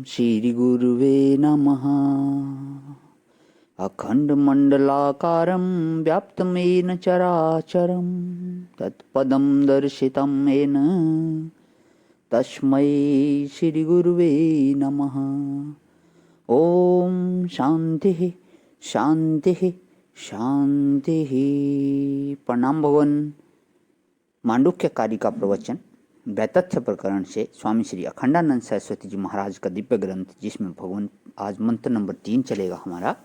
श्रीगुरुवे नमः। अखण्डमण्डलाकारं व्याप्तमेन चराचरं तत्पदं दर्शितं येन तस्मै श्रीगुरुवे नमः। ओम शांति शांति शांति। प्रणाम भगवान। मांडुक्यकारी का प्रवचन वैतथ्य प्रकरण से स्वामी श्री अखंडानंद सरस्वती जी महाराज का दिव्य ग्रंथ, जिसमें भगवान आज मंत्र नंबर 3 चलेगा हमारा।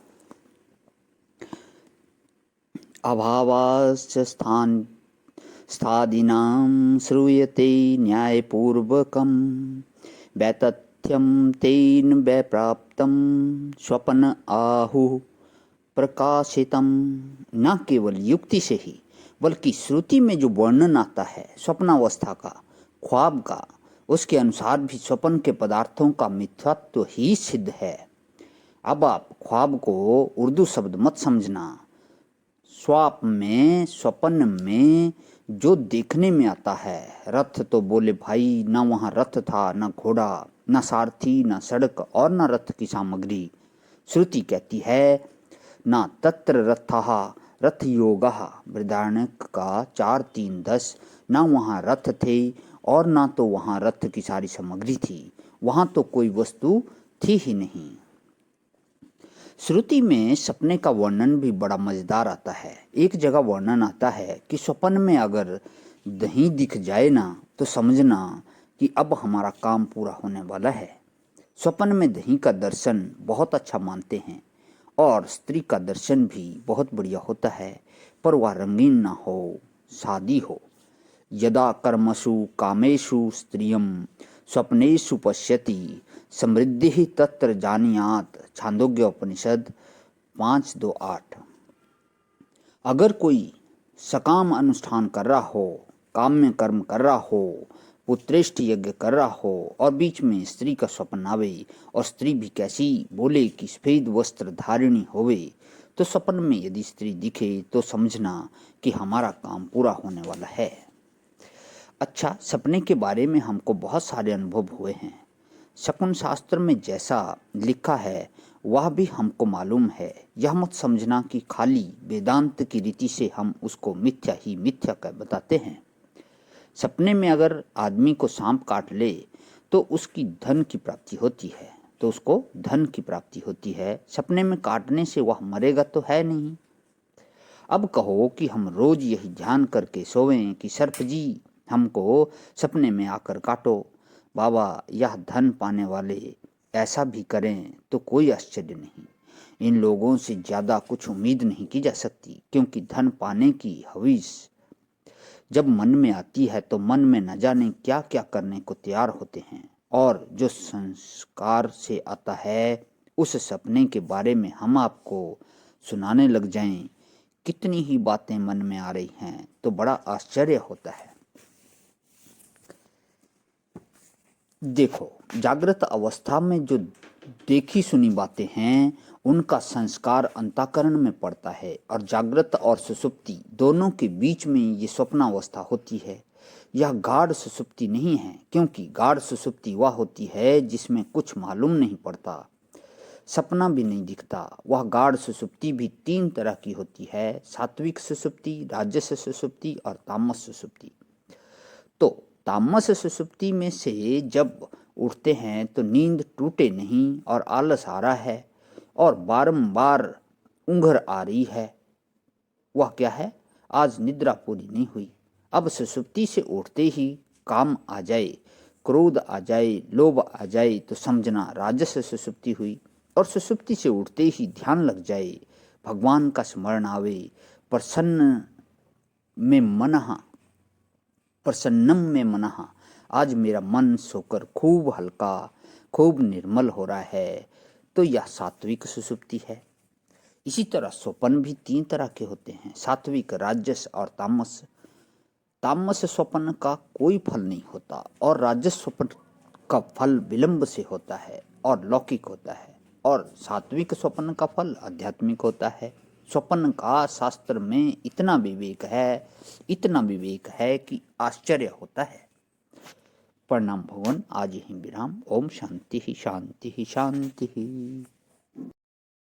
अभावाश्च स्थादीनां श्रूयते न्यायपूर्वकं वैतथ्यं तेन वैप्राप्तं स्वप्न आहुः प्रकाशितम। न केवल युक्ति से ही बल्कि श्रुति में जो वर्णन आता है स्वप्नावस्था का, ख्वाब का, उसके अनुसार भी स्वप्न के पदार्थों का मिथ्यात्व ही सिद्ध है। अब आप ख्वाब को उर्दू शब्द मत समझना। स्वाप में, स्वप्न में जो देखने में आता है, रथ तो बोले भाई, ना वहाँ रथ था, ना घोड़ा, ना सारथी, ना सड़क और ना रथ की सामग्री। श्रुति कहती है ना तत्र रथः रथ योगः, बृहदारण्यक का 4:3-10। ना वहाँ रथ थे और ना तो वहाँ रथ की सारी सामग्री थी, वहाँ तो कोई वस्तु थी ही नहीं। श्रुति में सपने का वर्णन भी बड़ा मजेदार आता है। एक जगह वर्णन आता है कि स्वप्न में अगर दही दिख जाए ना तो समझना कि अब हमारा काम पूरा होने वाला है। स्वप्न में दही का दर्शन बहुत अच्छा मानते हैं और स्त्री का दर्शन भी बहुत बढ़िया होता है, पर वह रंगीन ना हो, सादी हो। यदा कर्मसु कामेषु स्त्रियं स्वप्नेषु पश्यति समृद्धि तत्र जानीयात। छांदोग्य उपनिषद 5:2-8। अगर कोई सकाम अनुष्ठान कर रहा हो, काम्य कर्म कर रहा हो, पुत्रेष्ठ यज्ञ कर रहा हो और बीच में स्त्री का स्वप्न आवे और स्त्री भी कैसी बोले कि सफेद वस्त्र धारिणी होवे, तो स्वप्न में यदि स्त्री दिखे तो समझना कि हमारा काम पूरा होने वाला है। अच्छा, सपने के बारे में हमको बहुत सारे अनुभव हुए हैं। शकुन शास्त्र में जैसा लिखा है वह भी हमको मालूम है। यह मत समझना कि खाली वेदांत की रीति से हम उसको मिथ्या ही मिथ्या कह बताते हैं। सपने में अगर आदमी को सांप काट ले तो उसकी धन की प्राप्ति होती है, तो उसको धन की प्राप्ति होती है। सपने में काटने से वह मरेगा तो है नहीं। अब कहो कि हम रोज यही ध्यान करके सोवें कि सर्प जी हमको सपने में आकर काटो, बाबा यह धन पाने वाले ऐसा भी करें तो कोई आश्चर्य नहीं। इन लोगों से ज्यादा कुछ उम्मीद नहीं की जा सकती, क्योंकि धन पाने की हवीस जब मन में आती है तो मन में न जाने क्या क्या करने को तैयार होते हैं। और जो संस्कार से आता है उस सपने के बारे में हम आपको सुनाने लग जाएं, कितनी ही बातें मन में आ रही हैं तो बड़ा आश्चर्य होता है। देखो, जागृत अवस्था में जो देखी सुनी बातें हैं उनका संस्कार अंतःकरण में पड़ता है, और जागृत और सुषुप्ति दोनों के बीच में ये स्वप्नावस्था होती है। यह गाढ़ सुषुप्ति नहीं है, क्योंकि गाढ़ सुषुप्ति वह होती है जिसमें कुछ मालूम नहीं पड़ता, सपना भी नहीं दिखता। वह गाढ़ सुषुप्ति भी 3 तरह की होती है, सात्विक सुषुप्ति, राजस सुषुप्ति और तामस सुषुप्ति। तो तामस सुषुप्ति में से जब उठते हैं तो नींद टूटे नहीं और आलस आ रहा है और बारंबार ऊँघर आ रही है। वह क्या है? आज निद्रा पूरी नहीं हुई। अब सुषुप्ति से उठते ही काम आ जाए, क्रोध आ जाए, लोभ आ जाए तो समझना राजस सुषुप्ति हुई। और सुषुप्ति से उठते ही ध्यान लग जाए, भगवान का स्मरण आवे, प्रसन्नम में मनः, आज मेरा मन सोकर खूब हल्का, खूब निर्मल हो रहा है, तो यह सात्विक सुषुप्ति है। इसी तरह स्वप्न भी 3 तरह के होते हैं, सात्विक, राजस और तामस। तामस स्वप्न का कोई फल नहीं होता और राजस स्वप्न का फल विलंब से होता है और लौकिक होता है, और सात्विक स्वप्न का फल आध्यात्मिक होता है। स्वप्न का शास्त्र में इतना विवेक है, इतना विवेक है कि आश्चर्य होता है। प्रणाम भगवान, आज ही विराम। ओम शांति ही शांति ही शांति ही।